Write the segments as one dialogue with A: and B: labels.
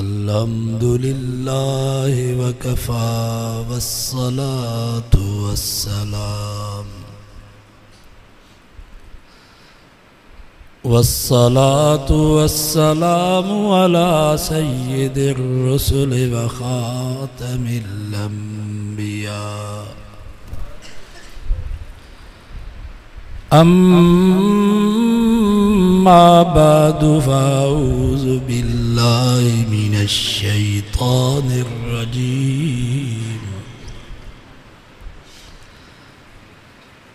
A: अल्हम्दुलिल्लाह वकफ़ा वस्सलातु वस्सलाम वस्सलातु वस्सलामु अला सय्यिदिर रुसुल व खातमिल अंबिया अम्मा बादु फ़अऊज़ु बिल्लाहि मिनश शैतानिर रजीम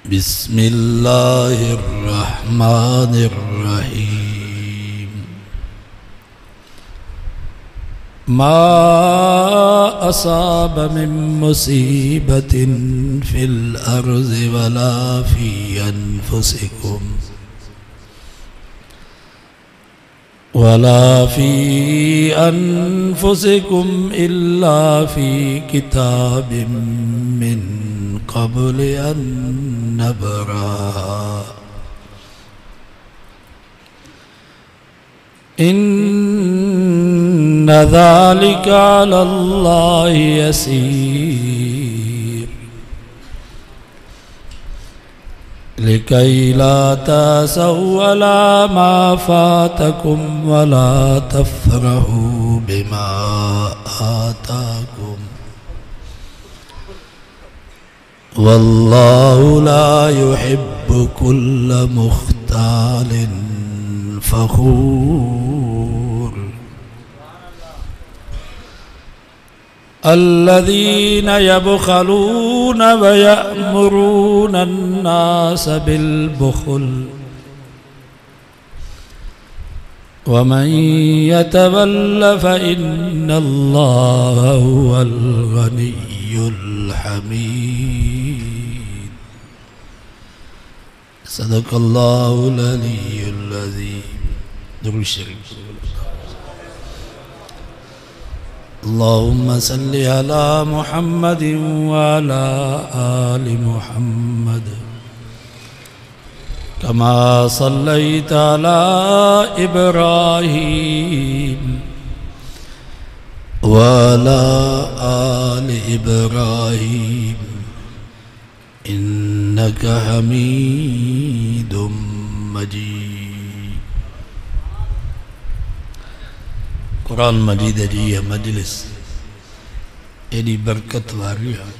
A: बिस्मिल्लाहिर रहमानिर रहीम मा असाब मिन मुसीबतिन फिल अर्ज़ि वला फ़ी अनफुसिकुम इल्ला फ़ी किताबिम मिन क़ब्ल अन नब्रहा इन्न ज़ालिका अलल्लाहि यसीर लिकै ला तअसौ अला मा फ़ातकुम वला तफ़रहू बिमा आताकुम वल्लाहु ला युहिब्बु कुल्ल मुख्तालिन फ़ख़ूर अल्लज़ीना यबख़लून व यअमुरून अन्नास बिलबुख़्ल व मन यतवल्ल फ़इन्नल्लाह हुवल गनियुल हमीद सदक़ल्लाहुल अलीयुल अज़ीम। दुरूद शरीफ। अल्लाहुम्मा सल्लि अला मुहम्मदिन व अला आलि मुहम्मद कमा सल्लैता अला इब्राहीम व अला आलि इब्राहीम इन्नका हमीदुम मजीद। कुरान मजीद जी यह मजलिस एडी बरकत वारी है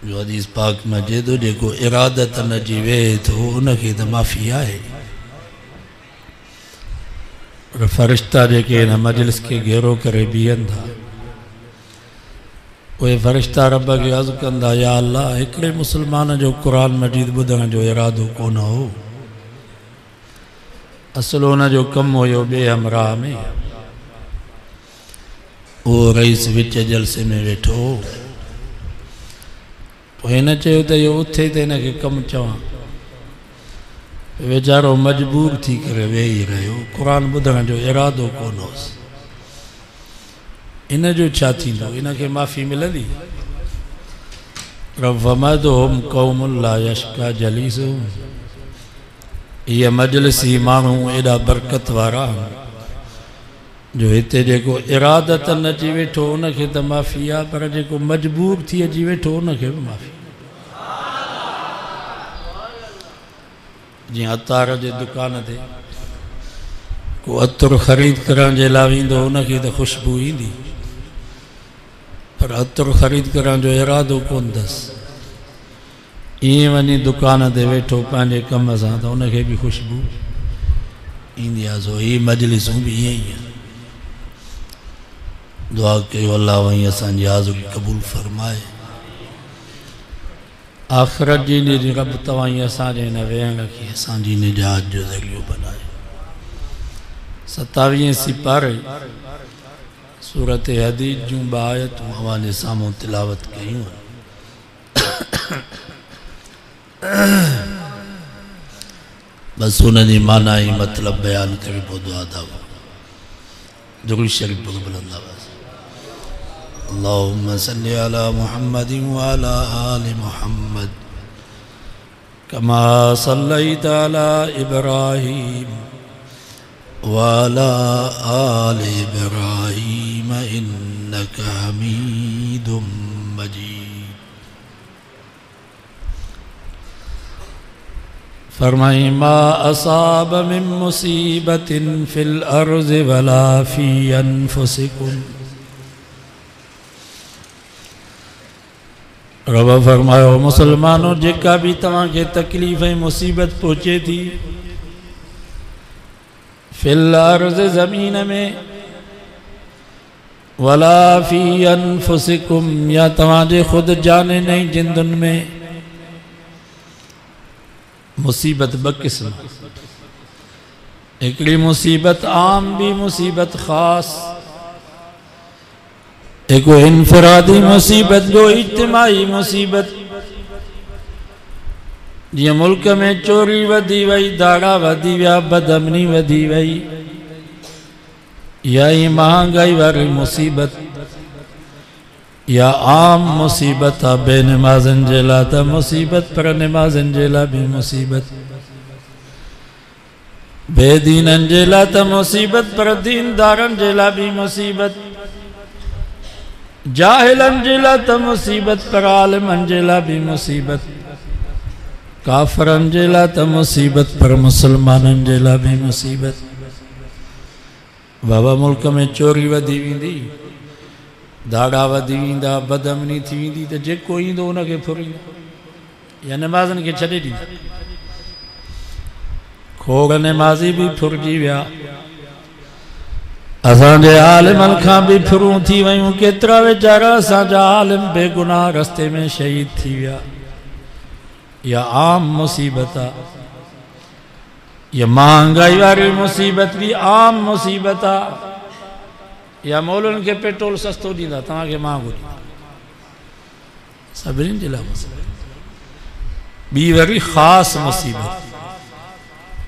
A: जो हदीस पाक में जेदो जेको इरादत न जीवे तो उनखे तो माफ़ी है। और फरिश्ता जेके इन मजलिस के घेरो करे बीहनि था उहे फरिश्ता रब के अर्ज़ कंदा या अल्लाह हिकिड़े मुसलमान जो कुरान मजीद ॿुधण जो इरादो कोन हो, असल उन जो कमु हुयो ॿिए हमराह में, वो रईस विच जलसे में वेठो हो। पोइ हिन चयो त इहो उथे त हिनखे कमु चवां, वीचारो मजबूर थी करे वेही रहियो, कुरान ॿुधण जो इरादो कोन होसि। इन जो छा थींदो, इनखे माफ़ी मिलंदी? रफ़मदहुम क़ौमुन ला यश्का जलीसुहुम, इहा मजलिसी माण्हू एॾा बरकत वारा जो हिते जेको इरादत न अची वेठो उनखे त माफ़ी आहे, पर जेको मजबूर थी अची वेठो उनखे बि माफ़ी। जीअं अतार जे दुकान ते को अतर ख़रीद करण जे लाइ वेंदो उनखे त ख़ुशबू ईंदी, पर अतर ख़रीद करण जो इरादो कोन अथसि। ईअं वञी दुकान ते वेठो पंहिंजे कम सां त उनखे बि ख़ुशबू ईंदी आहे। सो हीअ मजलिसूं बि ईअं ई आहे। दुआ कयो अल्लाह वहीं असांजी हाज़िरी क़बूल फरमाए। आख़िरत जी ॾींहुं रब तव्हां असांजे हिन वेहण खे असांजी निजात जो ज़रियो बनाए। 27 सिपारे सूरत हदीद जूं 2 आयतूं अवां साम्हूं तिलावत कयूं। बस उनजी माना ही मतलब बयान करे पोइ दुआ था। दुरूद शरीफ बुलंद आवाज़। अल्लाहुम्मा सल्लि अला मुहम्मदिन व अला आलि मुहम्मद कमा सल्लैता अला इब्राहीम वाला आले इब्राहीम इन्नका हमीदुम मजीद। फरमाई मा असाब मिन मुसीबतिन फिल अर्ज़ वला फी अनफुसिकुम। रब फरमायो मुसलमानों जेका भी तव्हां खे तकलीफ़ ऐं मुसीबत पहुचे थी फिल अर्ज़ ज़मीन में वला फी अनफुसिकुम या तव्हांजे खुद जाने नहीं जिंदुन में। मुसीबत ब क़िस्म, हिकिड़ी मुसीबत आम भी मुसीबत ख़ास, एक इनफरादी मुसीबत जो इज्तिमाई मुसीबत। जीअं मुल्क में चोरी वधी वई, दाड़ा वधी विया, बदअमनी वधी वई, या ही महांगाई वारी मुसीबत, या आम मुसीबत आहे बेनमाज़नि जे लाइ त मुसीबत, पर नमाज़नि जे लाइ बि मुसीबत, बेदीननि जे लाइ त मुसीबत, पर दीनदारनि जे लाइ बि मुसीबत, जाहिलनि जे लाइ त मुसीबत, पर आलिमनि जे लाइ बि मुसीबत, काफ़रनि जे लाइ त मुसीबत, पर मुसलमाननि जे लाइ बि मुसीबत। बाबा मुल्क में चोरी वधी वेंदी, दाड़ा वधी वेंदा, बदअमनी थी वेंदी त जेको ईंदो उनखे फुरींदो या नमाज़नि खे छॾे ॾींदो। खोड़ नमाज़ी बि फुरिजी विया, असांजे आलिमनि खां बि फुरूं थी वयूं, केतिरा वीचारा असांजा आलिम बेगुनाह रस्ते में शहीद थी विया। या आम मुसीबत आहे, या महांगाई वारी मुसीबत भी आम मुसीबत आहे, या मौलनि खे पेट्रोल सस्तो ॾींदा तव्हांखे महांगो ॾींदा, सभिनी जे लाइ मुसीबत। ॿी वरी ख़ासि मुसीबत,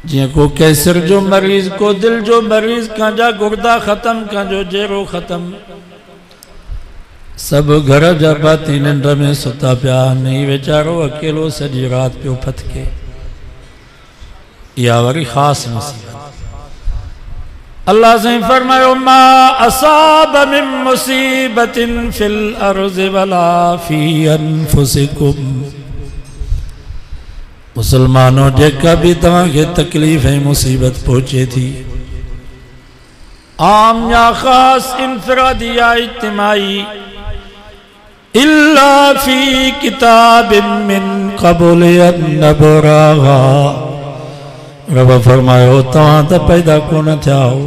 A: जियां को कैंसर जो मरीज़, को दिल जो मरीज़, कंहिंजा गुर्दा ख़त्म, कंहिंजो जेरो ख़त्म, सब घर जा भाती निंड में सुता पिया, नहीं वीचारो अकेलो सॼी राति पियो फतके। इहा वरी ख़ासि मुसीबत। अल्लाह से फरमायो मा असाब मिन मुसीबतिन फिल अर्ज़ वला फी अनफुसिकुम। मुसलमानों जेका भी तव्हांखे तकलीफ़ ऐं मुसीबत पहुचे थी, आम या ख़ास, इनफरादी या इज्तिमाई, इल्ला फी किताबिन मिन क़ब्ल अन नब्राहा। रब फरमायो तव्हां त पैदा कोन थिया हो,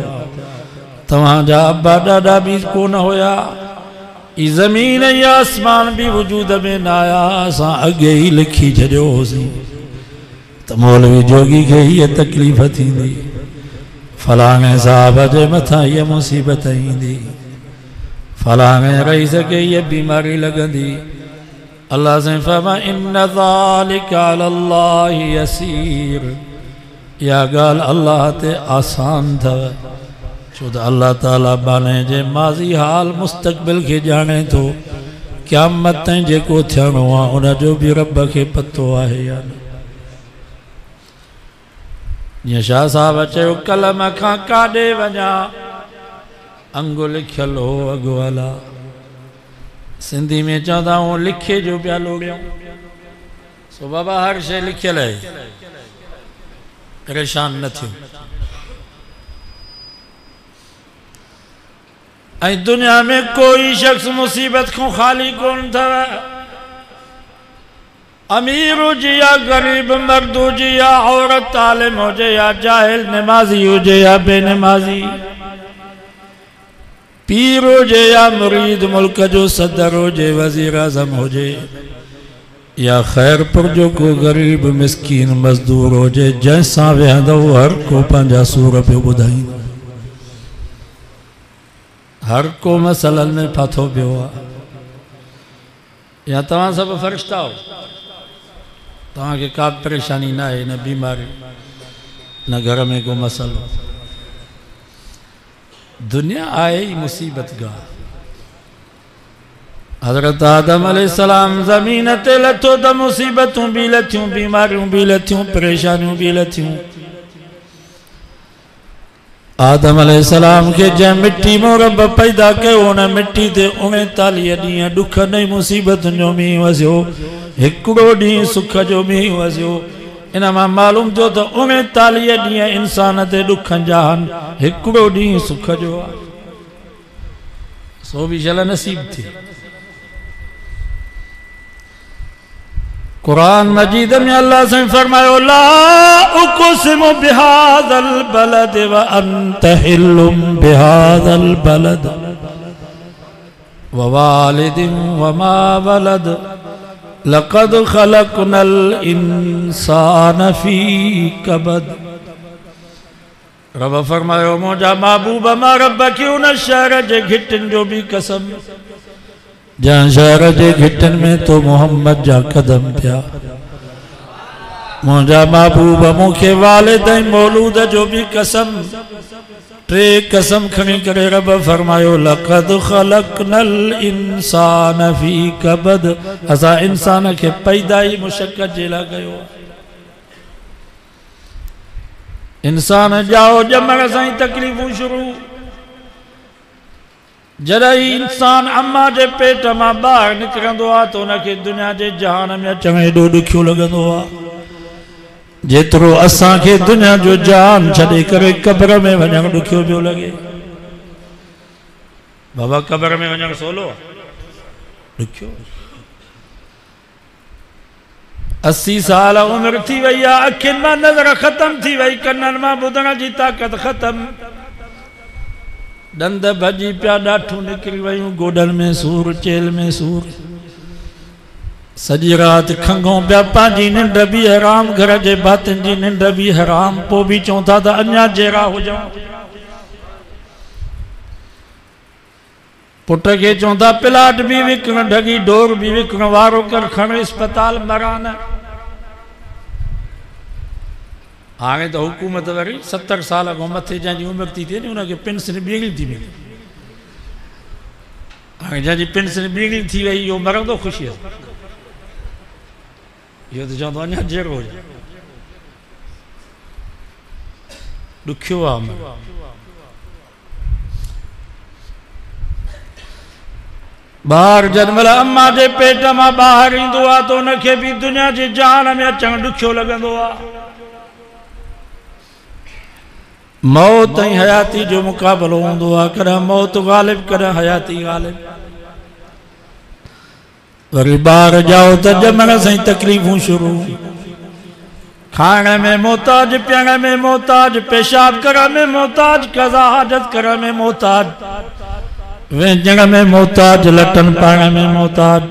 A: तव्हांजा अब्बा ॾाॾा बि कोन हुया, ई ज़मीन या आसमान भी वजूद में न आया, असां अॻे ई लिखी छॾियो होसीं त मौलवी जोगी खे हीअ तकलीफ़ थींदी, फलाणे साहब जे मथां हीअ मुसीबत ईंदी, फलाणे रईस खे हीअ बीमारी लॻंदी। अल्लाह से फरमा इन्न ज़ालिका अलल्लाहि यसीर। या ॻाल्हि अल्लाह ते आसान अथव, छो त अल्लाह ताला बाने जे माज़ी हाल मुस्तक़बिल खे ॼाणे थो, क़यामत ताईं जेको थियणो आहे उनजो बि रब खे पतो आहे या न। जीअं शाह साहब चयो कलम खां काॾे वञा, अंगु लिखियल हो अॻुवाला। सिंधी में चवंदा आहियूं लिखे जो पिया लोड़ियूं। सो बाबा हर शइ लिखियल आहे, परेशान न थियो। ऐं दुनिया में कोई शख्स मुसीबत को खाली कोन अथव। अमीर हुजे या गरीब, मर्द हुजे या औरत, आलिम हुजे या जाहिल, नमाज़ी हुजे या बेनमाज़ी, पीर हुजे या मुरीद, मुल्क जो सदर हुजे, वज़ीर आज़म हुजे या खैरपुर जो को गरीब मिसकीन मजदूर हुजे, जंहिंसां वेहंदो हर को पंहिंजा सूर पियो ॿुधाईंदो, हर को मसलनि में फाथो पियो आहे। या तव्हां सभु फ़रिश्ता हो, तव्हांखे का परेशानी न आहे, न बीमारी, न घर में को मसलो। दुनिया आहे ई मुसीबत गाह। हज़रत आदम अलैहिस्सलाम ज़मीन ते लथो त मुसीबतूं बि लथियूं, बीमारियूं बि लथियूं, परेशानियूं बि लथियूं। आदम अलैहिस्सलाम के जै मिट्टी में रब पैदा कयो उन मिट्टी ते 39 ॾींहं दुख नहीं मुसीबत जो मींहुं वसियो, हिकिड़ो ॾींहुं सुख जो मींहुं वसियो। इन मां मालूम थियो त 39 ॾींहं इंसान ते दुख जा आहिनि, हिकिड़ो ॾींहुं सुख जो आहे। सो भी शल नसीब थी। कुरान मजीद में अल्लाह से फरमायो ला उक़सिमु बिहाज़ल बलद व अंत हिल्लुम बिहाज़ल बलद व वालिदिन व मा वलद लक़द ख़लक़नल इंसान फी कबद। रब फरमायो मुंहिंजा महबूब मां रब की उन शहर जे घिटिन जो भी कसम जहाँ शहर जे घिटन में तो मोहम्मद जा कदम पिया। मुंहिंजा महबूब मूंखे वालिदैन मौलूद जो भी कसम, टे कसम खणी करे रब फरमायो लक़द ख़लक़नल इंसान फी कबद, असां इंसान के पैदा ही मुशक्क़त जे लाइ कयो। इंसान जाओ ॼमण सां ई तकलीफ़ूं शुरू। जॾहिं इंसान अम्मा जे पेट मां ॿाहिरि निकिरंदो आहे त उनखे दुनिया जे जहान में अचण एॾो ॾुखियो लॻंदो आहे जेतिरो असांखे दुनिया जो जहान छॾे करे क़ब्र में वञणु ॾुखियो पियो लॻे। बाबा क़ब्र में वञणु सवलो आहे? ॾुखियो। 80 साल उमिरि थी वई आहे, अखियुनि मां नज़र ख़तम थी वई, कननि मां ॿुधण जी ताक़त ख़तम, दंद भॼी पिया, ॾाठूं निकिरी वयूं, गोॾनि में सूर, चेल में सूर, सॼी राति खंघूं पिया, पंहिंजी निंड बि हराम, घर जे भातियुनि जी निंड बि हराम, पोइ बि चऊं था त अञा जहिड़ा हुजूं। पुट खे चऊं था प्लाट बि विकिण, ढगी डोर बि विकिण, वारो कर खण अस्पताल मरान। हाणे तो हुकूमत वरी 70 साल खां मथे जंहिंजी उमिरि थी थिए उनखे पेंशन ॿीड़ी थी मिले। हाणे जंहिंजी पेंशन ॿीड़ी थी वई इहो मरंदो ख़ुशीअ सां? इहो त चवंदो अञा जहिड़ो हुजे। ॾुखियो आहे। ॿार जॾहिं अम्मा जे पेट मां ॿाहिरि ईंदो आहे त उनखे बि दुनिया जे जहान में अचणु ॾुखियो लॻंदो आहे। मौत ऐं हयाती जो मुक़ाबिलो हूंदो आहे, कॾहिं मौत ग़ालिब, कॾहिं हयाती ग़ालिब। वरी ॿार जाओ त ॼमण सां ई तकलीफ़ूं शुरू, खाइण में मोहताज, पीअण में मोहताज, पेशाब करण में मोहताज, कज़ा हाजत करण में मोहताज, वेंजण में मोहताज, लटन पाइण में मोहताज।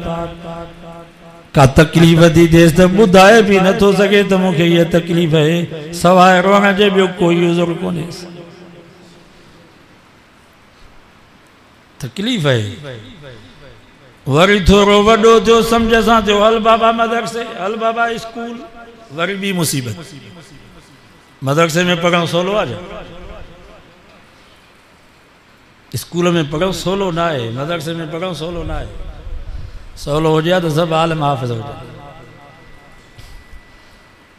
A: का तकलीफ़ थी थिएसि त ॿुधाए बि नथो सघे त मूंखे इहा तकलीफ़ आहे, सवाइ रोअण जे ॿियो कोई उज़ुर कोन्हे। तकलीफ़ आहे। वरी थोरो वॾो थियो, सम्झ सां थियो, हल बाबा मदरसे, हल बाबा स्कूल, वरी बि मुसीबत। मदरसे में पढ़णु सवलो आहे? स्कूल में पढ़णु सवलो न आहे, मदरसे में पढ़णु सवलो न आहे। सवलो हुजे त सभु आलिम हाफ़िज़ हुजे।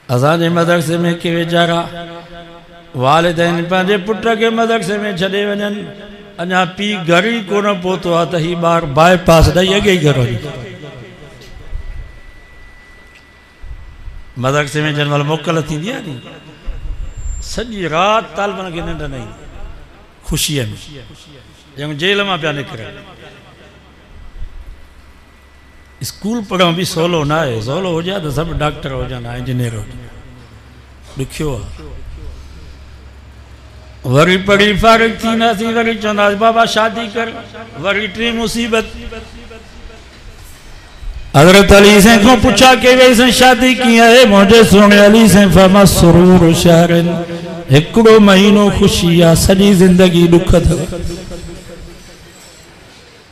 A: असांजे मदरसे में के वीचारा वालिदैन पंहिंजे पुट खे मदरसे में छॾे वञनि, अञा पीउ घर ई कोन पहुतो आहे त ही ॿार बाईपास ॾेई अॻे ई घर वञे। मदरसे में जंहिं महिल मोकल थींदी आहे नी, सॼी राति तालिबनि खे निंड न ईंदी, ख़ुशीअ में, ॼण जेल मां पिया निकिरनि। स्कूल पढ़णु बि सवलो न आहे। सवलो हुजे त सभु डॉक्टर हुजनि, इंजीनियर हुजनि। ॾुखियो आहे। वरी पढ़ी फारिग थींदासीं, वरी चवंदासीं बाबा शादी कर, वरी टी मुसीबत। हज़रत अली से को पुछा के वैसे शादी कीअं आहे? मुंहिंजे सोने अली से फमा सुरूर शहरन, हिकिड़ो महीनो ख़ुशी आहे, सॼी ज़िंदगी ॾुख अथव।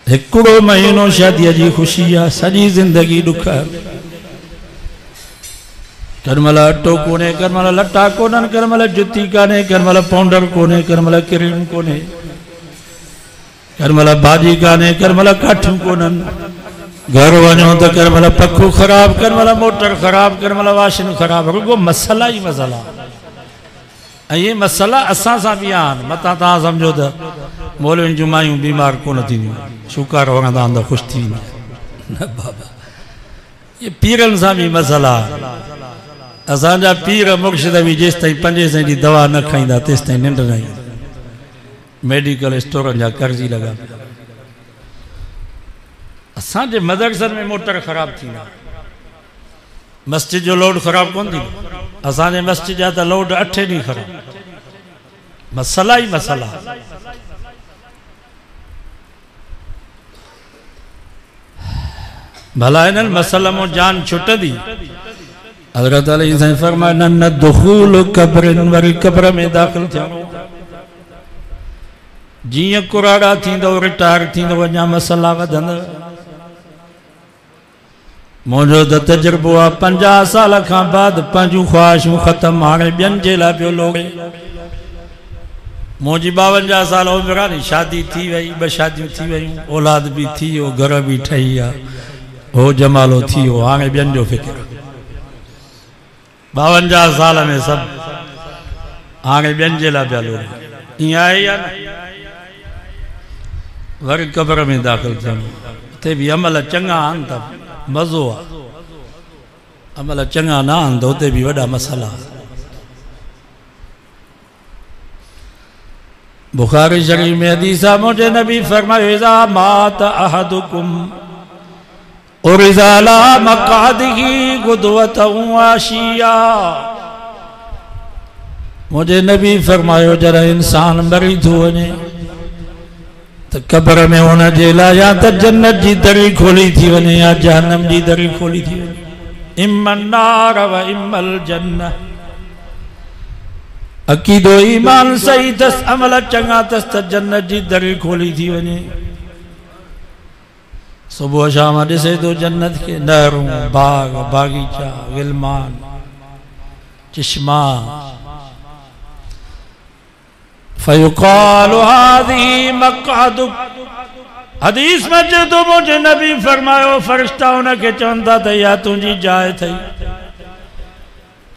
A: हिकिड़ो महीनो शादीअ जी ख़ुशी आहे, सॼी ज़िंदगी ॾुख आहे। करमल अटो कोन्हे, करमल लटा कोन्हनि, करमल जुती कान्हे, करमल पाउडर कोन्हे, करमल क्रीम कोन्हे, करमल भाॼी कान्हे, करमल काठियूं कोन्हनि। घर वञो त करमल पखो ख़राब, करमल मोटर ख़राब, करमल वाशिन ख़राब। रुगो मसला ई मसला। ये मसला असां सां भी आन मता ता समझो त मौलविन जूं मायूं बीमार कोन थींदियूं शुकार वणंदा आहिनि त ख़ुशि थी न बाबा ये पीरन सां भी मसला असांजा पीर मुर्शिद भी जेस ताईं 5 सौ जी दवा न खाईंदा तेस ताईं निंड न ईंदी मेडिकल स्टोरनि जा कर्ज़ी लगा असांजे मदरसनि में मोटर ख़राब थींदा मस्जिद जो लोड ख़राब कोन थी असांजे मस्जिद जा त लोड 8 ॾींहं ख़राब मसला ही मसला भला इन्हनि मसला में जान छुटंदी हज़रत अली साईं फरमाया न दुखूल क़ब्रिन वरी क़ब्र में दाख़िल थियणो जीअं कुराड़ा थींदो रिटायर थींदो अञा मसला वधंदव मुझो तो तजुर्बो आ 50 साल का बाद पंहिंजूं ख्वाहिशूं ख़त्म हाणे ॿियनि जे लाइ पियो लोड़े मुंहिंजी 52 साल उमिरि आहे नी शादी थी वई 2 शादियूं थी वयूं औलाद भी थी वियो घर भी ठही आहे हो जमालो थी वियो हाणे ॿियनि जो फ़िक्र 52 साल में सब हाणे ॿियनि जे लाइ पिया लोड़े ईअं आहे या न वरी क़ब्र में दाख़िल थियणो हिते भी अमल चङा आहिनि त मज़ो आ अमल चंगा ना आंदो होते भी वड़ा मसला बुखारी शरीफ में हदीस है मुझे नबी फरमाया इज़ा मात अहदुकुम और इज़ा ला मक़ादिही गुदवतहु आशिया मुझे नबी फरमायो जरा इंसान मरी थो वने तो कब्र में होना जेला या तो जन्नत जी दरी खोली थी वने या जहन्नम जी दरी खोली थी वने इम्मन नार व इम्मल जन्नह अकीदो ईमान सही तस अमल चंगा तस त जन्नत जी दरी खोली थी वने सुबह शाम ॾिसे तो जन्नत के नहरूं बाग बागीचा गिलमान चश्मा फयुकालु हाज़िही मक़अदुक हदीस में जो मुझे नबी फरमायो फरिश्ता उनके चवंदा त या तुंहिंजी जाइ थई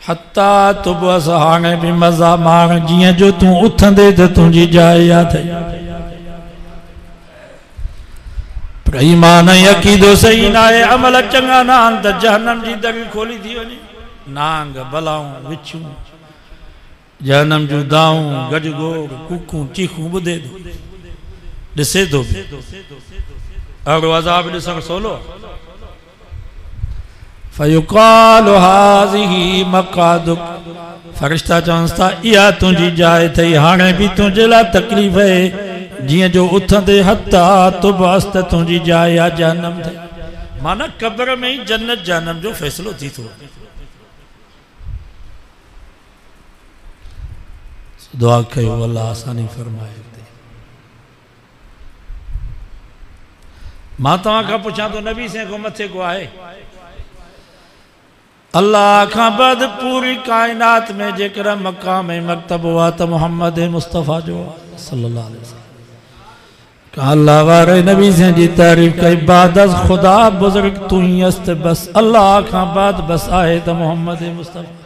A: हत्ता तुबस हाणे भी मज़ा माण जीअं जो तूं उथंदे त तुंहिंजी जाइ या थई पर ईमान ऐं अक़ीदो सही न आहे अमल चङा न आहिनि त जहन्नम जी दरी खोली थी वञे नांग बलाऊं विछूं जहन्नम जूं दाऊं गजगोड़ कूकूं चीखूं ॿुधे थो ॾिसे थो अहिड़ो अज़ाब ॾिसण सवलो फयुकालु हाज़िही मक़अदुक फरिश्ता चवनि था इहा तुंहिंजी जाइ अथई हाणे बि तुंहिंजे लाइ तकलीफ़ आहे जीअं जो उथंदे हत्ता तुबअस त तुंहिंजी जाइ आहे जहन्नम अथई माना क़ब्र में ही जन्नत जहन्नम जो फ़ैसिलो थी थो दुआ कयो अल्लाह आसानी फरमाए मां तव्हां खां पुछां तो नबी से को मथे को आहे अल्लाह खां बाद पूरी कायनात में जेकर मकाम मकतब हुआ तो मोहम्मद मुस्तफ़ा जो सल्लल्लाहु अलैहि वसल्लम अल्लाह वारे नबी से जी तारीफ कई बाद खुदा बुजुर्ग तू ही अस्त बस अल्लाह खां बाद बस आहे तो मोहम्मद मुस्तफ़ा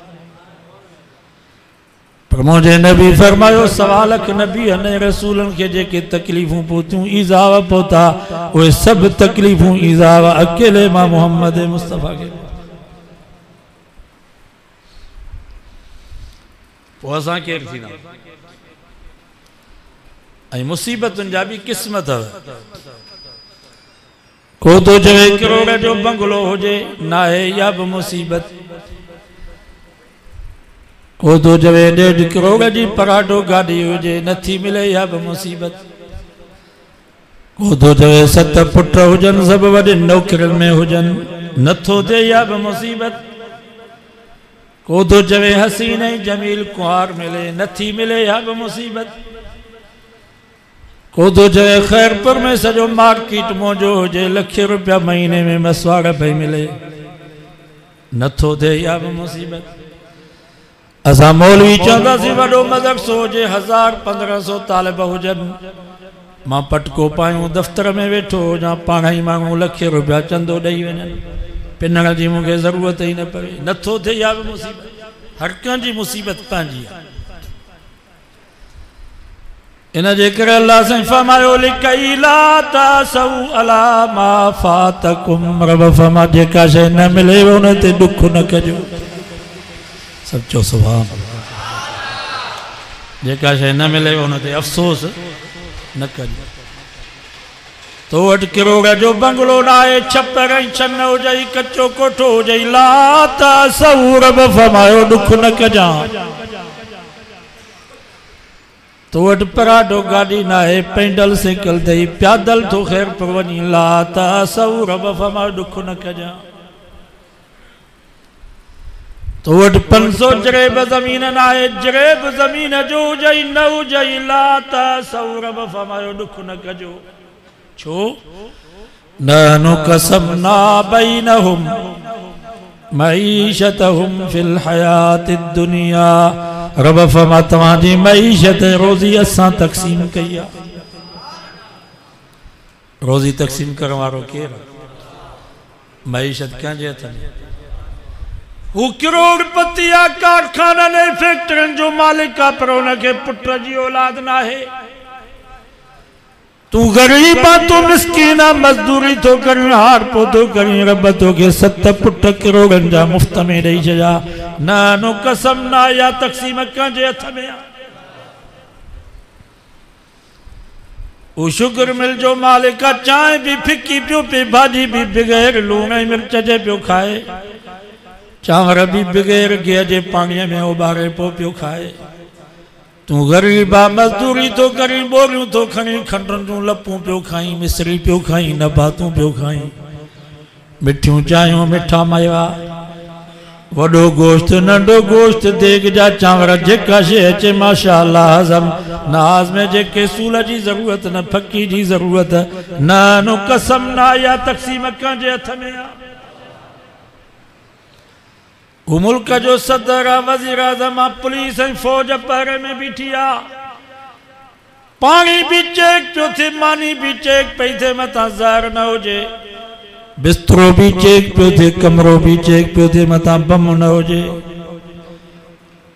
A: पर मुझे नबी फरमायो सवालक नबी ने रसूलन के जेके तकलीफूं पोतियूं ईज़ाव पोता वे सब तकलीफूं ईज़ाव अकेले मां मोहम्मद मुस्तफ़ा के पोइ असां केरु थींदा ऐं मुसीबतुनि जा बि क़िस्म अथव को तो चवे करोड़ जो बंगलो हुजे नाहे या बि मुसीबत को तो चवे 1.5 करोड़ जी पराठो गाड़ी हुजे नथी मिले या बि मुसीबत को तो चवे 7 पुट हुजनि सभु वॾे नौकरियुनि में हुजनि नथो थिए या बि मुसीबत को तो चवे हसीन जमील कुंवार मिले नथी मिले या बि मुसीबत को तो चवे खैरपुर में सॼो मार्केट मौजो हुजे लख रुपया महीने में मसवाड़ पई मिले नथो थिए या बि मुसीबत असां मौलवी चवंदासीं वॾो मदरसो हुजे 1000-1500 तालिब हुजनि मां पटको पायूं दफ़्तर में वेठो हुजां पाण ई माण्हू लख रुपया चंदो ॾेई वञनि पिनण जी मूंखे ज़रूरत ई न पवे नथो थिए या बि मुसीबत हर कंहिंजी मुसीबत पंहिंजी आहे इन जे करे अल्लाह से फरमायो लिकई ला तासौ अला मा फातकुम। रब फरमा जेका शइ न मिले उन ते दुख न कजो। सचो सुभान अल्लाह। जेका शइ न मिले उन ते अफ़सोस न कजो। तो वटि किरोड़ जो बंगलो न आहे, छपर ऐं छन हुजई, कचो कोठो हुजई, ला तासौ रब फरमायो दुख न कजां। तो वटि पराडो गाड़ी ना है, पैदल साइकिल दई प्यादल तो खैर पर वनी, ला तासौ रब फरमायो दुख न कजां। तो वटि 500 जरेब ज़मीन ना है, जरेब ज़मीन जो हुजई न हुजई, ला तासौ रब फरमायो दुख न कजो। छो नहनु कसमना बैनहुम मईशतहुम फिल हयातिद दुनिया। रब फरमा तव्हांजी मईशत रोज़ी असां तक़सीम कई आहे। रोज़ी तक़सीम करण वारो केरु? मईशत कंहिंजे हथ में? हू करोड़पति आहे, कारखाननि ऐं फैक्ट्रियुनि जो मालिक आहे, पर हुनखे पुट जी औलाद न आहे। तू गरीब आहे, तू मिस्कीन आहे, मज़दूरी थो करीं, हार पो थो करीं, रब तोखे 7 पुट करोड़नि जा मुफ़्त में ॾेई छॾिया। न नो कसम न या तक़सीम कंहिंजे हथ में आहे। वो शुगर मिल जो मालिक आहे, चांहि बि फिकी पियो पी, भाॼी बि बग़ैर लूण ऐं मिर्च जे पियो खाए, चांवर बि बग़ैर गिह जे पाणीअ में उॿारे पोइ पियो खाए। तू गरीब आहे, मज़दूरी तो करी, बोरियूं तो खणी, खंडनि जूं लपूं पियो खाई, मिसरी पियो खाई, नबातूं पियो खाई, मिठियूं चांहियूं, मिठा मेवा, वॾो गोश्त नंढो गोश्त, देग जा चांवर, जेका शइ अचे माशा अल्लाह हज़म न हाज़मे, जेके सूल जी ज़रूरत न फकी जी ज़रूरत, न नो कसम न या तक़सीम कंहिंजे हथ में आहे। हू मुल्क जो सदर आहे, वज़ीर आज़म आहे, पुलिस ऐं फौज पहिरे में बीठी आहे। पाणी बि चेक पियो थिए, मानी बि चेक पई थिए, मथां ज़हर न हुजे, बिस्तरो भी चेक पियो थिए, कमरो भी चेक पियो थिए, मथां बम न हुजे,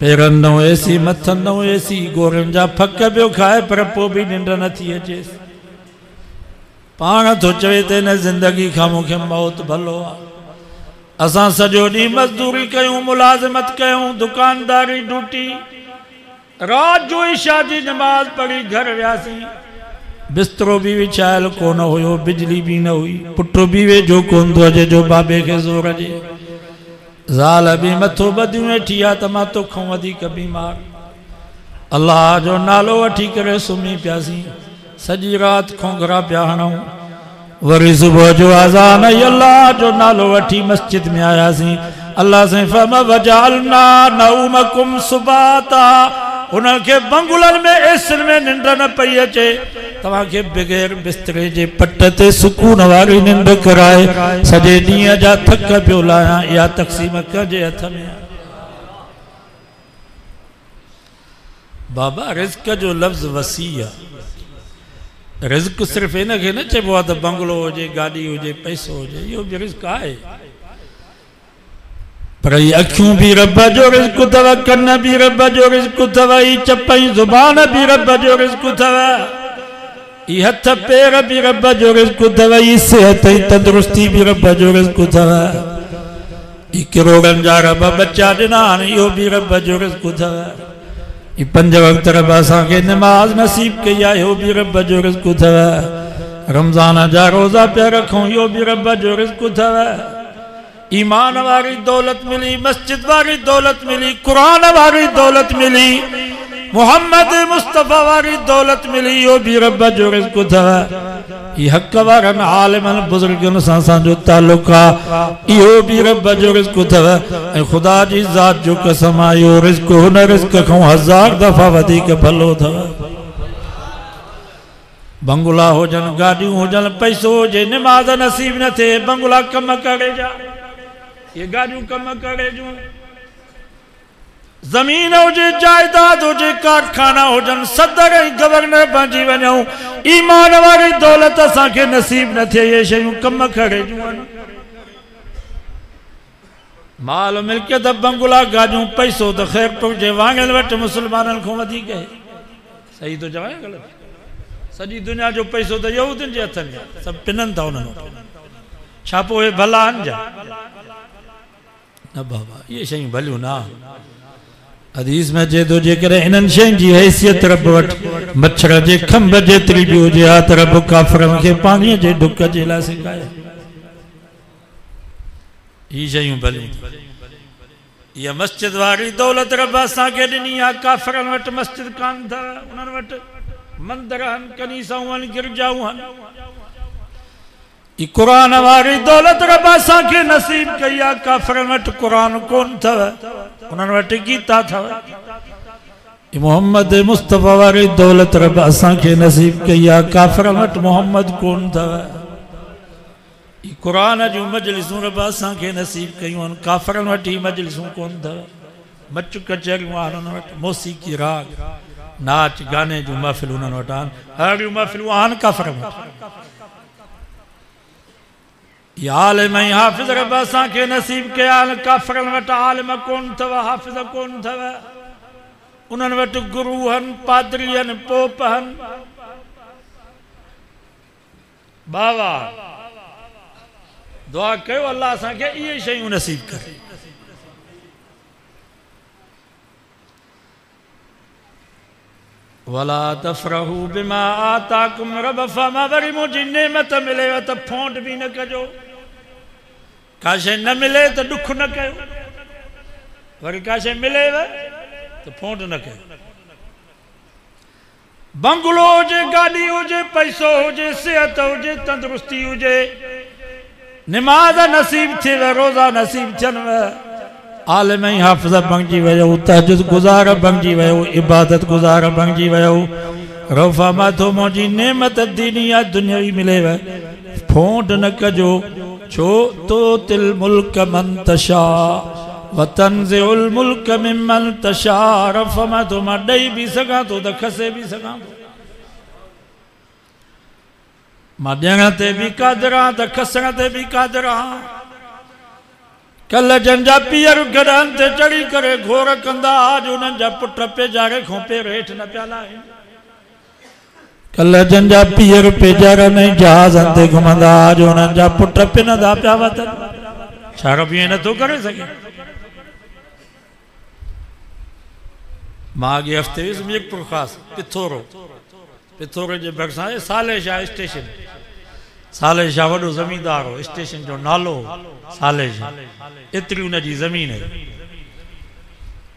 A: पेरनि न एसी, मथनि न एसी, गोरियुनि जा फक पियो खाए, पर पोइ बि निंड नथी अचेसि। पाण थो चवे त हिन ज़िंदगी खां मूंखे मौत भलो आहे। असां सॼो ॾींहुं मज़दूरी कयूं, मुलाज़िमत कयूं, दुकानदारी ड्यूटी, रात जो इशा जी नमाज़ पढ़ी घर वियासीं, बिस्तरो भी विछायल कोन हुयो, बिजली भी न हुई, पुट भी वेझो कोन थो अचे जो बाबे खे ज़ोर अचे, ज़ाल भी मथो ॿधियूं वेठी आहे त मां तोखां वधीक बीमार। अल्लाह जो नालो वठी करे सुम्ही पियासीं, सॼी राति खोंघरा पिया हणूं, वरी सुबुह जो अज़ान आई, अल्लाह जो नालो वठी मस्जिद में आयासीं। अल्लाह से फरमा वजालना नौमकुम सुबाता, उनके बंगुलन में एसिन में निंड न पई अचे, तव्हांखे बग़ैर बिस्तरे जे पट ते सुकून वारी निंड कराए, सॼे ॾींहं जा थक पियो लाहियां। इहा तक़सीम कंहिंजे हथ में आहे? बाबा रिज़्क़ जो लफ़्ज़ वसी आहे। रिज़्क़ सिर्फ़ इनखे न चइबो आहे त बंगलो हुजे, गाॾी हुजे, पैसो हुजे, इहो बि रिज़्क़ आहे, पर ही अखियूं भी रब जो रिज़्क़ अथव, कन भी रब जो रिज़्क़ अथव, ही चपई ज़ुबान भी रब जो रिज़्क़ अथव, ही हथ पैर भी रब जो रिज़्क़ अथव, ही सेहत ऐं तंदुरुस्ती भी रब जो रिज़्क़ अथव, ही किरोड़नि जा रब बच्चा ॾिना आहिनि, इहो भी रब जो रिज़्क़ अथव, ही 5 वक्त रब असांखे नमाज़ नसीब कई आहे, इहो भी रब जो रिज़्क़ अथव, रमज़ान जा रोज़ा पिया रखूं, इहो भी रब जो रिज़्क़ अथव, ईमान वारी दौलत मिली, मस्जिद वारी दौलत मिली, कुरान वारी दौलत मिली, मोहम्मद मुस्तफ़ा वारी दौलत मिली, इहो भी रब जो रिज़्क़ अथव, ही हक़ वारनि आलिमनि बुज़ुर्गनि सां असांजो ताल्लुक़ आहे, इहो भी रब जो रिज़्क़ अथव। ऐं ख़ुदा जी ज़ात जो कसम आहे, इहो रिज़्क़ हुन रिज़्क़ खां 1000 दफ़ा वधीक भलो अथव। बंगला हुजनि, गाॾियूं हुजनि, पैसो हुजे, निमाज़ नसीब न थिए, बंगला कम करे जा, ये गाड़ियों कम करे जूं, जमीन हुजे, जायदाद हुजे, कारखाना हुजन, सदर ऐं गवर्नर बणिजी वञूं, ईमान वारी दौलत असांखे नसीब न थिए, ये शयूं कम करे जूं आहिनि। माल मिल्कियत, बंगला, गाॾियूं, पैसो त ख़ैर तुंहिंजे वांगल वटि मुस्लमाननि खां वधीक आहे। सही तो चवां ग़लति? सॼी दुनिया जो पैसो त यहूदियुनि जे हथनि में, सभु पिननि था उन्हनि वटि। छा पोइ भला आहिनि जा? न बाबा, इहे शयूं भलियूं न। हदीस में चए थो जेकॾहिं इन्हनि शयुनि जी हैसियत रब वटि मच्छर जे खंभ जेतिरी बि हुजे हा त रब काफ़िरनि खे पाणीअ जे ढुक जे लाइ सिकाए। ही शयूं भलियूं। इहा मस्जिद वारी दौलत रब असांखे ॾिनी आहे। काफ़िरनि वटि मस्जिद कान अथव, उन्हनि वटि मंदर आहिनि, कनीसाऊं आहिनि, गिरजाऊं आहिनि। कुरान वारी दौलत रब असांखे नसीब कई आहे। काफ़िरनि वटि कुरान कोन अथव, उन्हनि वटि गीता अथव। मोहम्मद मुस्तफ़ा वारी दौलत रब असांखे नसीब कई आहे। काफ़िरनि वटि मोहम्मद कोन अथव। कुरान जूं मजलिसूं रब असांखे नसीब कयूं आहिनि। काफ़िरनि वटि ही मजलिसूं कोन अथव। मच कचहरियूं आहिनि उन्हनि वटि, मौसीक़ी राग नाच गाने जूं महफ़िलूं उन्हनि वटि आहिनि। अहिड़ियूं महफ़िलूं आहिनि काफ़िरनि वटि। या आलिम ऐं हाफ़िज़ रब असांखे नसीब कया आहिनि। काफ़िरनि वटि आलिम कोन अथव, हाफ़िज़ कोन अथव। उन्हनि वटि गुरू आहिनि, पादरी आहिनि, पोप आहिनि, बाबा। दुआ कयो अल्लाह असांखे इहे शयूं नसीब करे। वला तफ़रहू बिमा आताकुम रब फमा, वरी मुंहिंजी नेमत मिलेव त फोंड बि न कजो। का शइ न मिले त ॾुख न कयो, वरी का शइ मिलेव त फोंड न कयो। बंगलो हुजे, गाॾी हुजे, पैसो हुजे, सिहत हुजे, तंदुरुस्ती हुजे, निमाज़ नसीब थिएव, रोज़ा नसीब थियनव, आलिम ऐं हाफ़िज़ बणिजी वियो, तहजुद गुज़ार बणिजी वियो, इबादत गुज़ार बणिजी वियो। रफ़ा माथो मुंहिंजी नेमत दीनी या दुनियावी मिलेव, फोंड न कजो। छो तो तिल मुल्क मन तशा व तंज़िउल मुल्क मिमन तशा। रफ़ा माथो मां ॾेई बि सघां थो त खसे बि सघां थो। मां ॾियण ते बि क़ादिर आहियां त खसण ते बि क़ादिर आहियां। कल जंहिंजा पीअर गॾनि ते चढ़ी करे घोर कंदा, अॼु उन्हनि जा पुट पेजारे खां पेर हेठि न पिया लाहिनि। कल जंहिंजा पीअर पेजार में जहाज़नि ते घुमंदा, अॼु उन्हनि जा पुट पिनंदा पिया वतन। छा रब ईअं नथो करे सघे? मां अॻे हफ़्ते वियुसि मीरपुर ख़ासि पिथोरो जे भरिसां साले शाह स्टेशन। साले शाह वॾो ज़मींदार हो, स्टेशन जो नालो साले शाह, एतिरी उनजी ज़मीन है।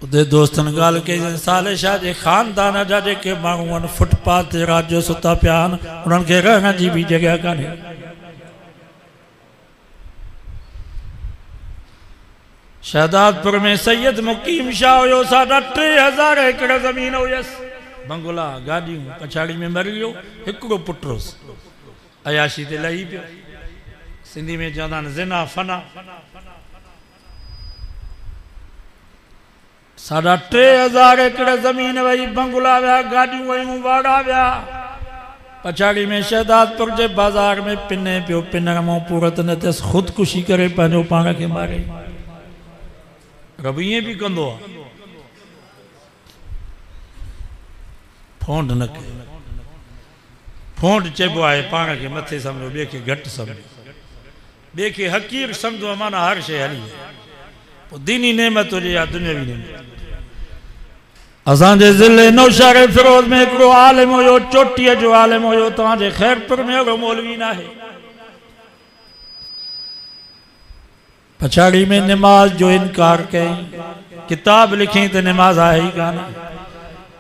A: उते दोस्तनि ॻाल्हि कई, साले शाह जे ख़ानदान जा जेके माण्हू आहिनि फुटपाथ ते राति जो सुता पिया आहिनि, उन्हनि खे रहण जी बि जॻह कान्हे। शहदादपुर में सैयद मुकीम शाह हुयो, 3000 एकड़ ज़मीन हुयसि, बंगला, गाॾियूं, पछाड़ी में मरी वियो। हिकिड़ो पुटु हुयुसि, अयाशी ते लही पियो। सिंधी में चवंदा आहिनि ज़िना फना। 3000 एकड़ ज़मीन वही, बंगला विया, गाॾियूं वयूं, वाड़ा विया। पछाड़ी में शहदादपुर जे बाज़ार में पिने पियो, पिनण मां पूरत न थियसि, ख़ुदकुशी करे पंहिंजो पाण खे मारे। रब ईअं बि कंदो आहे, फोंड न कयो। फोंड चइबो आहे पाण खे मथे सम्झो, ॿिए खे घटि सम्झो, ॿिए खे हक़ीर सम्झो, माना हर शइ हली पोइ दीनी नेमत हुजे या दुनियावी नेमत। असांजे ज़िले नौशहर फिरोज में हिकिड़ो आलिम हुयो, चोटीअ जो आलिम हुयो। तव्हांजे ख़ैरपुर में अहिड़ो मौलवी न आहे। पछाड़ी में निमाज़ जो इनकार कयईं, किताब लिखी त निमाज़ आहे ई कान।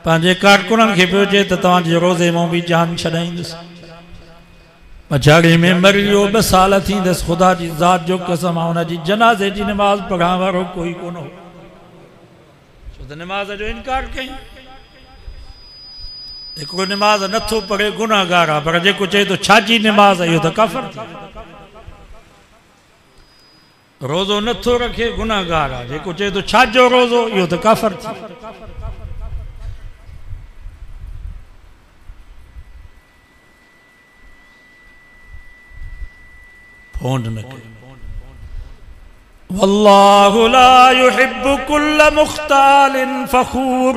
A: पंहिंजे कारकुननि खे पियो चए त तव्हांजे रोज़े मां बि जान छॾाईंदुसि। पछाड़ी में मरी वियो, 2 साल थींदसि। ख़ुदा जी ज़ात जो कसम आहे, हुनजी जनाज़े जी निमाज़ पढ़ण वारो कोई कोन हो, छो त निमाज़ जो इनकार कयईं। हिकिड़ो निमाज़ नथो पढ़े गुनाहगार आहे, पर जेको चए थो छाजी निमाज़ आहे, इहो त काफ़िर थी। रोज़ो नथो रखे गुनाहगार आहे, जेको चए थो छाजो रोज़ो, इहो त काफ़िर थी। फोंड न कयो। वल्लाहु ला युहिब्बु कुल्ल मुख्तालिन फखूर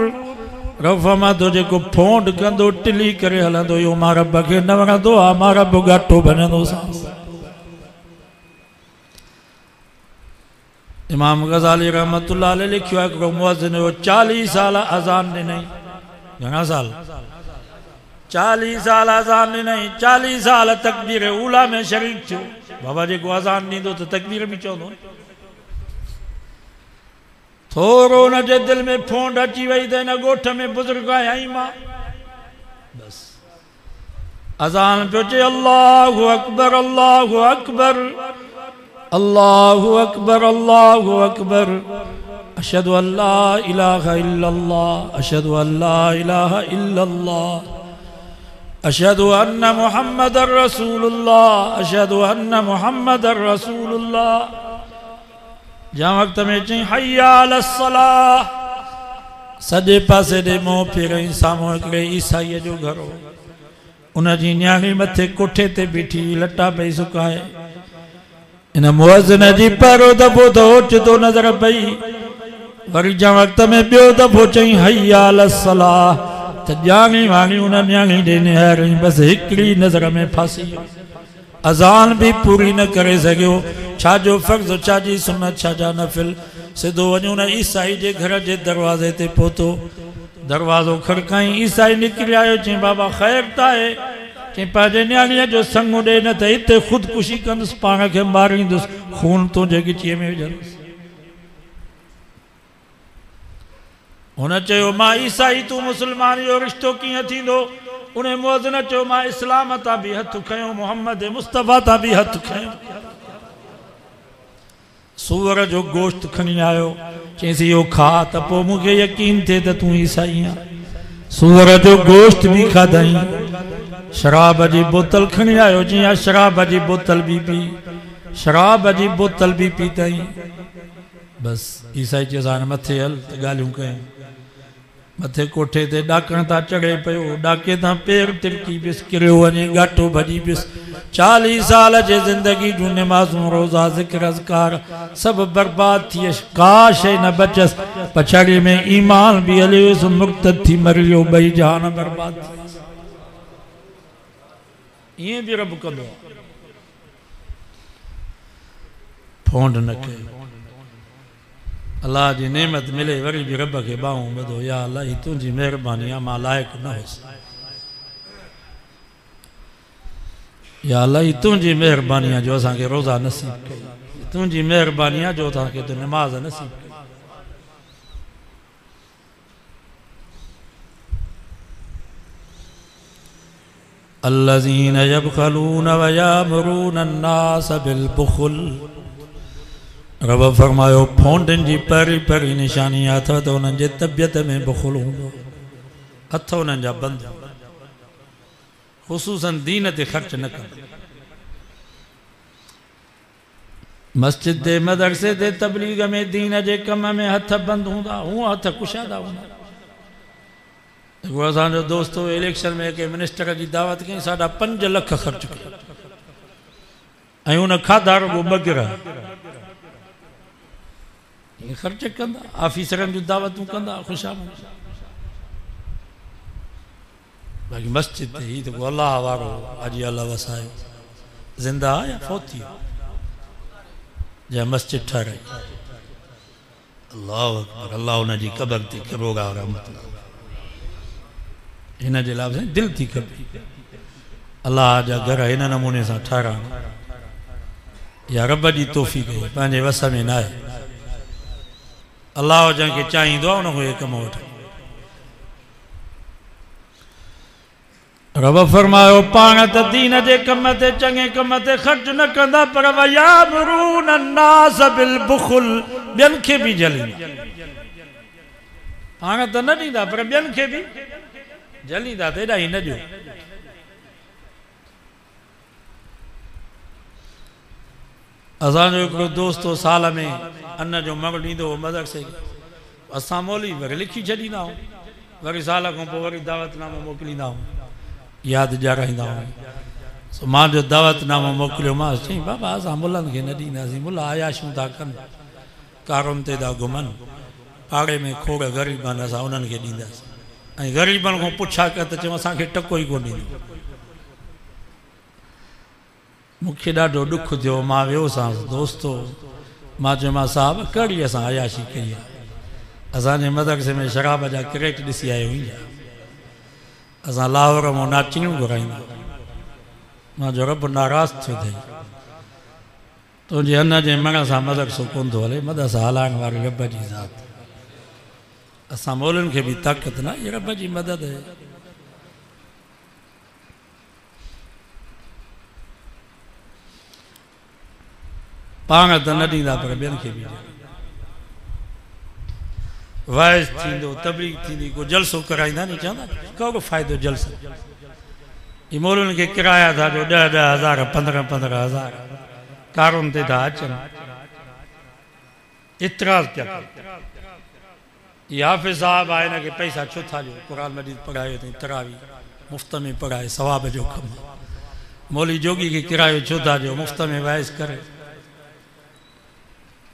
A: रब फरमातो जेको फोंड कंदो टिली करे हलंदो यो मां रब खे न वणंदो आहे, मां रब घाटो भञंदो सांस। इमाम गज़ाली रहमतुल्लाह अलैह लिखियो आहे हिकिड़ो मुअज़्ज़िन हुयो 40 साल अज़ान ॾिनई। घणा साल? 40 साल अज़ान ॾिनई, 40 साल तकबीर ऊला में शरीक थियो। बाबा जेको अज़ान ॾींदो त तकबीर बि चवंदो। थोरो हुन जे दिलि में फोंड अची वई त हिन ॻोठ में बुज़ुर्ग आई मां, बस अज़ान पियो चए अल्लाहु अकबर अल्लाहु अकबर अल्लाहु अकबर अल्लाहु अकबर अशहदु अल्ला इलाहा इल्लल्लाह अशहदु अल्ला इलाहा इल्लल्लाह अशहदु अन्न मुहम्मदर रसूलुल्लाह अशहदु अन्न मुहम्मदर रसूलुल्लाह। जहाँ वक्त में चई हय्या अलस्सलाह, सॼे पासे ॾे मुंहुं फेरई, साम्हूं हिकिड़े ईसाईअ जो घर हो। उन जी न्याणी मथे कोठे ते बीठी लटा पई सुकाए। इन मुअज़्ज़िन जी पहिरियों दफ़ो त ओचितो नज़र पई, वरी जहाँ वक्त में ॿियो दफ़ो चई हय्या अलस्सलाह त ॼाणी वाणी उन न्याणी ॾे निहारई, बसि हिकिड़ी नज़र में फासी। अज़ान भी पूरी न करे सघियो। छा जो फ़र्ज़, छा जी सुन्नत, छा जा नफ़िल। सिधो वञी उन ईसाई जे घर जे दरवाज़े ते पहुतो। दरवाज़ो खड़काई, ईसाई निकिरी आयो। चई बाबा ख़ैर त आहे? चई पंहिंजे न्याणीअ जो संग ॾे न त हिते ख़ुदकुशी कंदुसि, पाण खे मारींदुसि, खून तुंहिंजे गिचीअ में विझंदुसि। हुन चयो मां ईसाई, तूं मुस्लमान, जो रिश्तो कीअं थींदो? उन मुअज़्ज़िन चयो मां इस्लाम तां बि हथ खयो, मोहम्मद मुस्तफ़ा तां बि हथ खयो। सूअर जो गोश्त खणी आयो। चईंसि इहो खा त पोइ मूंखे यकीन थिए त तूं ईसाई आहीं। सूअर जो गोश्त बि खाधई। शराब जी बोतल खणी आयो। चई शराब जी बोतल बि पी, शराब जी बोतल बि पीतई। बसि ईसाई चयसि हाणे मथे हल त ॻाल्हियूं कयूं। मथे कोठे ते ॾाकण तां चढ़े पियो, ॾाके तां पेर तिरकी पियुसि, किरियो वञे, घाटो भॼी पियुसि। 40 साल जे ज़िंदगी जूं निमाज़ूं, रोज़ा, ज़िक्र, अज़कार सभु बर्बाद थी वियसि। का शइ न बचसि। पछाड़ीअ में ईमान बि हली वियुसि, मुर्तद थी मरी वियो, ॿई जहान बर्बाद थी वियसि। ईअं बि रब कंदो आहे। फोंड न कयो। अल्लाह जी नेमत मिले वरी भी रब के बाहूं बधो, या अल्लाह ही तुझी मेहरबानी आहे, मां लायक न हुयसि। या अल्लाह ही तुझी मेहरबानी आहे जो असांखे रोज़ा नसीब कई, तुझी मेहरबानी आहे जो असांखे तूं नमाज नसीब कई। अल्लज़ीन यबखलून व यामुरून अन्नास बिलबुखल। रब फरमायो फोंडन जी पहिरीं पहिरीं निशानी अथव त उन्हनि जे तबियत में बुखुल हूंदो, हथ उन्हनि जा बंदि, ख़ुसूसन दीन ते ख़र्च न कंदा। मस्जिद ते, मदरसे ते, तबलीग में, दीन जे कम में हथ बंदि हूंदा, हूअं हथ कुशादा हूंदा। असांजो दोस्त इलेक्शन में के मिनिस्टर की दावत कई, 5.5 लाख ख़र्च कयो ऐं उन खाधा रुगो बगिरा ख़र्च कंदा। ऑफिसरनि जूं दावतूं कंदा ख़ुशामद। बाक़ी मस्जिद ते ही तो अल्लाह वारो अॼु अल्लाह वसायो ज़िंदा या फोती जंहिं मस्जिद ठाराई। अल्लाह अकबर। अल्लाह उन जी क़बर ते किरोगा रहमत। हिन जे लाइ दिलि थी खपे अल्लाह जा घर हिन नमूने सां ठाराइण। या रब जी तौफ़ीक़ आहे, पंहिंजे वस में न आहे। अल्लाह जंहिंखे चाहींदो आहे उनखे कम वठे। रब फरमायो पाण त दीन जे कम ते, चङे कम ते ख़र्च न कंदा, पर वयामुरून अन्नास बिलबुखल, ॿियनि खे बि जलींदा। पाण त न ॾींदा पर ॿियनि खे बि जलींदा। त एॾा ई न ॾियो। असांजो हिकिड़ो दोस्त हो, साल में अन्न जो मग ॾींदो हो मदरसे खे। असां मौली वरी लिखी छॾींदा आहियूं, वरी साल खां पोइ वरी दावतनामो मोकिलींदा आहियूं, यादि ॾियाराईंदा आहियूं। मां जो दावतनामो मोकिलियोमांसि, चई बाबा असां मुलनि खे न ॾींदासीं, मुला आयाशूं था कनि, कारुनि ते था घुमनि, पाड़े में खोड़ ग़रीब आहिनि, असां उन्हनि खे ॾींदासीं। गरीबन को पुछा कर तो चऊं असांखे टको ही कोन ॾींदो। मूंखे ॾाढो ॾुख थियो। मां वियोसांसि दोस्तो, मां चयोमांसि साहब कहिड़ी असां अयाशी कई आहे, असांजे मदरसे में शराब जा क्रेट ॾिसी आयो हुई, असां लाहौर मां नाचियूं घुराईंदा। मां जो रब नाराज़ थियो अथई, तुंहिंजे अन जे मण सां मदरसो कोन थो हले, मदरसा हलाइण वारी रब जी ज़ात। असां मौलनि खे बि ताक़त न, ये रब जी मदद है। पाण त न ॾींदा पर ॿियनि खे बि वाइज़ थींदो, तबलीग थींदी, को जलसो कराईंदा नी, चवंदा कहिड़ो फ़ाइदो जलसे। ही मौलनि खे किराया था जो 10,000 15,000 कारुनि ते था अचनि, इतराज़ पिया कनि। ये हाफ़िज़ साहब आहे, हिन खे पैसा छो था ॾियो, क़ुरान मजीद पढ़ायो अथई, तरावी मुफ़्त में पढ़ाए, सवाब जो कमु। मौली जोगी खे किरायो छो था ॾियो, मुफ़्त में वाइज़ करे।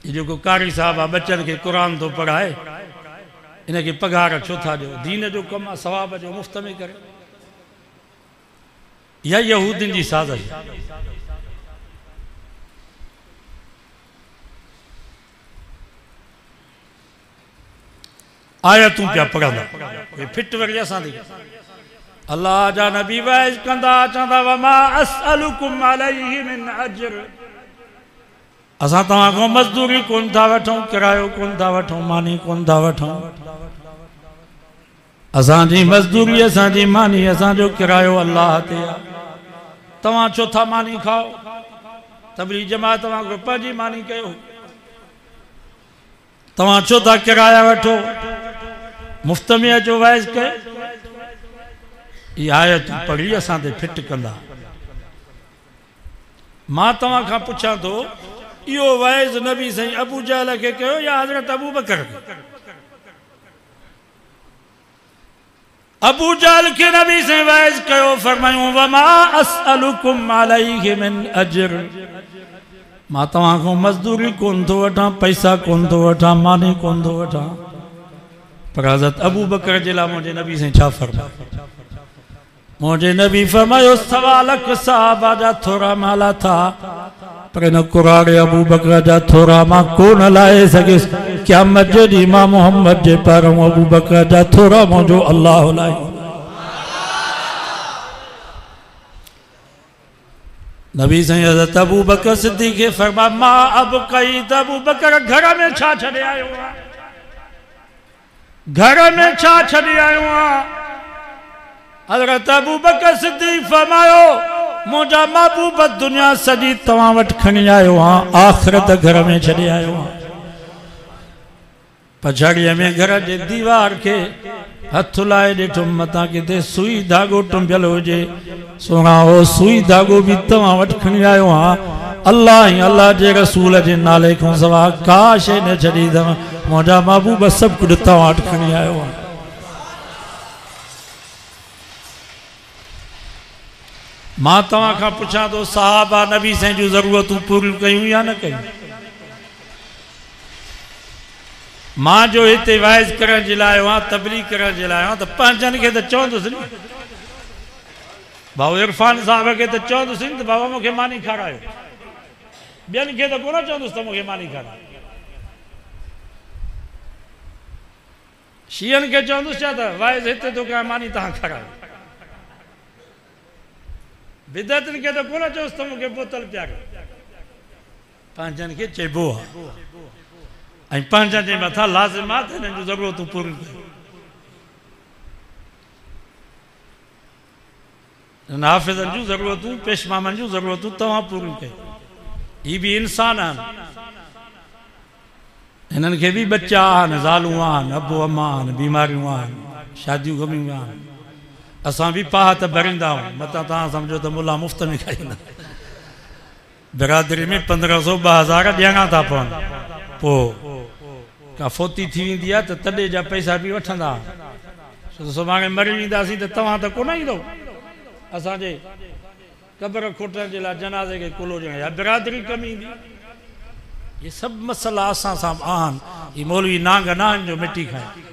A: ये जो कारी साहब आहे बच्चन खे क़ुरान तो पढ़ाए, इनके पगार छो था ॾियो, दीन जो कमु आहे, सवाब जो मुफ़्त में करे। या यहूदिन जी साज़िश। आयतूं पिया पढ़ंदा, फिट वरी असां थी। अल्लाह जा नबी वाइज़ कंदा, चवंदा वमा असअलुकुम अलैहि मिन अज्र, असां तव्हां खां मज़दूरी कोन था वठूं, किरायो कोन था वठूं, मानी कोन था वठूं। असांजी मज़दूरी, असांजी मानी, असांजो किरायो अल्लाह ते आहे। तव्हां छो था मानी खाओ, तबलीग जमात तव्हां पंहिंजी मानी कयो, तव्हां छो था किराया वठो, मुफ़्त में अचो वाइज़ कयो। इहा आयत पढ़ी असां ते फिट कंदा। मां तव्हां खां पुछां थो, इहो वाइज़ नबी साईं अबू जहल खे कयो या हज़रत अबू बकर खे? अबू जहल के नबी से वाइज़ कयो, फरमायूं वमा असअलुकुम अलैहि मिन अज्र, मां तव्हां खां मज़दूरी कोन थो वठां, पैसा कोन थो वठां, मानी कोन थो वठां। पर हज़रत अबू बकर जे लाइ मुंहिंजे नबी से छा फरमायो? मुंहिंजे नबी फरमायो 1.25 लाख साहबा जा थोरा माला था, पर न कुराड़े अबू बकर जा थोरा मां कोन लाए सघियसि। क़यामत जे ॾींहुं मां मोहम्मद जे पैरों अबू बकर जा थोरा मुंहिंजो अल्लाह लाए। नबी साईं हज़रत अबू बकर सिद्दीक़ खे फरमा मां अब कई, त अबू बकर घर में छा छॾे आयो आहे, घर में छा छॾे आयो आहे? हज़रत अबू बकर सिद्दीक़ फरमायो मुंहिंजा महबूब दुनिया सॼी तव्हां वटि खणी आयो आहियां, आख़िरत घर में छॾे आयो आहियां। पछाड़ीअ में घर जे दीवार के हथ लाए ॾिठुम, मथां किथे सुई धागो टुंबियल हुजे, सोना हो सुई धागो भी तव्हां वटि खणी आयो आहियां। अल्लाह ही अल्लाह जे रसूल जे नाले खां सवा का शइ न छॾी अथव, मुंहिंजा महबूब सभु कुझु तव्हां वटि खणी आयो आहियां। मां तव्हां खां पुछां थो, साहबा नबी साईं जूं ज़रूरतूं पूरियूं कयूं या न कयूं? मां जो हिते वाइज़ करण जे लाइ आयो आहियां, तबलीग करण जे लाइ आयो आहियां, त पंहिंजनि खे त चवंदुसि न, भाऊ इरफान साहब खे त चवंदुसि न त बाबा मूंखे मानी खारायो, ॿियनि खे त कोन चवंदुसि त मूंखे मानी खारायो। शीयनि खे चवंदुसि छा त वाइज़ हिते तो कयां, मानी तव्हां खारायो। बिदअतनि खे त कोन चयोसि त मूंखे बोतल पियारो, पंहिंजनि खे चइबो आहे, ऐं पंहिंजनि जे मथां लाज़िमात हिननि जूं ज़रूरतूं पूरियूं कयूं। हिन हाफ़िज़नि जूं ज़रूरतूं, पेशमामनि जूं ज़रूरतूं तव्हां पूरियूं कयूं। ही बि इंसान आहिनि, हिननि खे बि बच्चा आहिनि, ज़ालूं आहिनि, अबो अम्मा आहिनि, बीमारियूं आहिनि, शादियूं गमियूं आहिनि। असां बि पाह त भरींदा आहियूं, मथां तव्हां सम्झो त मुला मुफ़्त में खाईंदा। बिरादरी में 1500 2000 ॾियणा था पवनि, पोइ का फोती थी वेंदी आहे त तॾहिं जा पैसा बि वठंदा, छो त सुभाणे मरी वेंदासीं त तव्हां त कोन ईंदो असांजे क़बर खोटण जे लाइ, जनाज़े खे कुलो ॾियण या बिरादरी कमी ईंदी। ये सभु मसइला असां सां आहिनि, ही मौलवी नांग न आहिनि जो मिटी खाए।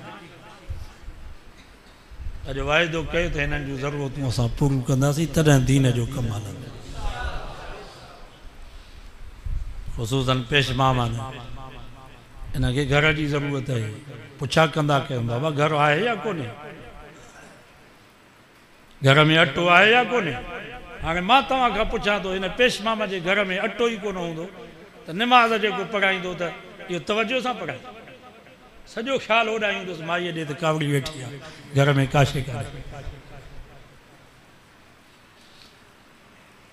A: अॼु वाइदो कयो त हिननि जूं ज़रूरतूं असां पूरियूं कंदासीं, तॾहिं दीन जो कमु हलंदो। ख़ुसूसन पेश मामान इनखे घर जी ज़रूरत आहे, पुछा कंदा कयूं बाबा घर आहे या कोन्हे, घर में अटो आहे या कोन्हे। हाणे मां तव्हां खां पुछां थो हिन पेश मामा जे घर में अटो ई कोन हूंदो त निमाज़ जेको पढ़ाईंदो त इहो तवजो सां पढ़ाए, सॼो ख़्यालु ओॾाईंदुसि माईअ ॾे त कावड़ी वेठी आहे घर में काशे कान्हे।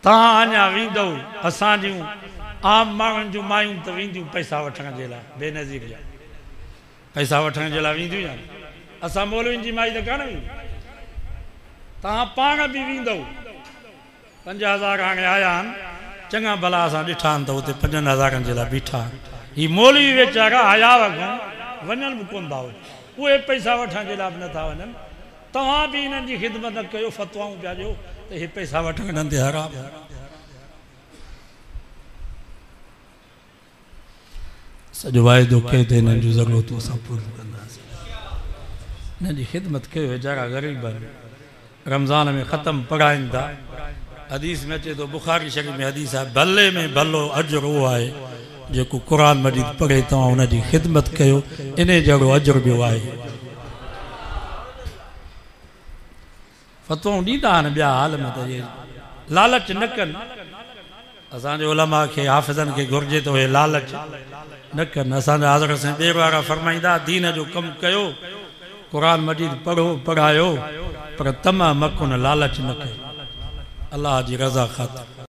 A: तव्हां अञा वेंदव, असां जूं आम माण्हुनि जूं मायूं त वेंदियूं पैसा वठण जे लाइ, बेनज़ीर जा पैसा वठण जे लाइ वेंदियूं आहिनि। असां मौलवियुनि जी माई त कान वेंदी, तव्हां पाण बि वेंदव। 5000 हाणे आया आहिनि, चङा भला असां ॾिठा आहिनि त उते 5000 जे लाइ बीठा। ही मौलवी वीचारा हया वॻा वञनि बि कोन था, उहे पैसा वठण जे लाइ बि नथा वञनि। तव्हां बि हिननि जी ख़िदमत न कयो, फ़तवाऊं पिया ॾियो त इहे पैसा वठण ते हराम। सॼो वाइदो कयो त हिननि जूं ज़रूरतूं असां पूरियूं कंदासीं, हिननि जी ख़िदमत कयो। वीचारा ग़रीब आहिनि, रमज़ान में ख़तम पढ़ाइनि था। हदीस में अचे थो, बुखारी शरीफ़ में हदीस आहे, भले में भलो अजर उहो आहे जेको क़ुर मजीद पढ़े, तव्हां हुनजी ख़िदमत कयो, इन जहिड़ो अजर ॿियो आहे। फ़तवाऊं ॾींदा आहिनि ॿिया हाल में त इहे लालच न कनि। असांजे उलमा खे हाफ़िज़नि खे घुरिजे त उहे लालच न कनि। असांजा हज़रत साईं ॿिए वारा फरमाईंदा, दीन जो कमु कयो, क़ुर मजीद पढ़ो पढ़ायो, पर तमामु मकुन लालच न कयो, अल्लाह जी रज़ा ख़ातिर।